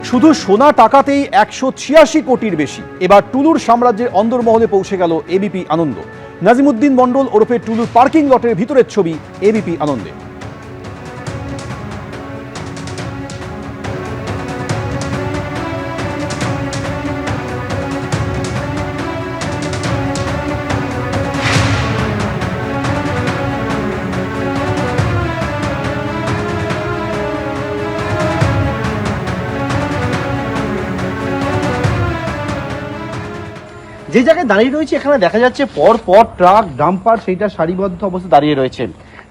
শুধু সোনা টাকাতেই 186 কোটির বেশি। এবার টুলুর সাম্রাজ্যের অন্দরমহলে পৌঁছে গেল এবিপি আনন্দ। নাজিমুদ্দিন মণ্ডল ওরফে টুলুর পার্কিং লটের ভিতরের ছবি এবিপি আনন্দে। যে জায়গায় দাঁড়িয়ে রয়েছে এখানে দেখা যাচ্ছে পর পর ট্রাক ডাম্পার সেইটা সারিবদ্ধ অবস্থায় দাঁড়িয়ে রয়েছে।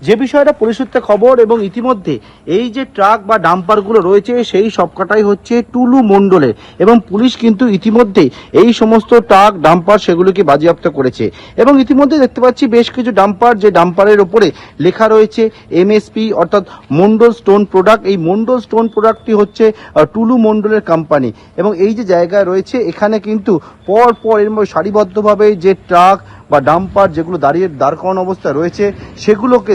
যে বিষয়টা পরিসূত্রে খবর, এবং ইতিমধ্যে এই যে ট্রাক বা ডাম্পারগুলো রয়েছে সেই সবকটাই হচ্ছে টুলু মণ্ডলের, এবং পুলিশ কিন্তু ইতিমধ্যে এই সমস্ত ট্রাক ডাম্পার সেগুলোকে বাজেয়াপ্ত করেছে। এবং ইতিমধ্যে দেখতে পাচ্ছি বেশ কিছু ডাম্পার, যে ডাম্পারের ওপরে লেখা রয়েছে এমএসপি অর্থাৎ মণ্ডল স্টোন প্রোডাক্ট। এই মণ্ডল স্টোন প্রোডাক্টটি হচ্ছে টুলু মণ্ডলের কোম্পানি। এবং এই যে জায়গায় রয়েছে এখানে কিন্তু পর পর এর মধ্যে সারিবদ্ধভাবে যে ট্রাক বা ডাম্পার যেগুলো দাঁড় করানো অবস্থায় রয়েছে সেগুলোকে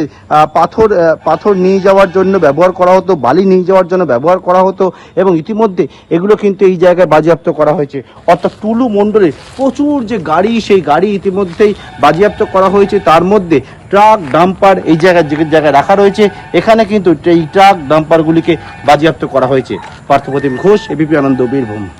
পাথর নিয়ে যাওয়ার জন্য ব্যবহার করা হতো, বালি নিয়ে যাওয়ার জন্য ব্যবহার করা হতো, এবং ইতিমধ্যে এগুলো কিন্তু এই জায়গায় বাজেয়াপ্ত করা হয়েছে। অর্থাৎ টুলু মণ্ডলের প্রচুর যে গাড়ি, সেই গাড়ি ইতিমধ্যেই বাজেয়াপ্ত করা হয়েছে। তার মধ্যে ট্রাক ডাম্পার এই জায়গায় রাখা রয়েছে। এখানে কিন্তু এই ট্রাক ডাম্পারগুলিকে বাজেয়াপ্ত করা হয়েছে। পার্থপ্রতিম ঘোষ, এবিপি আনন্দ, বীরভূম।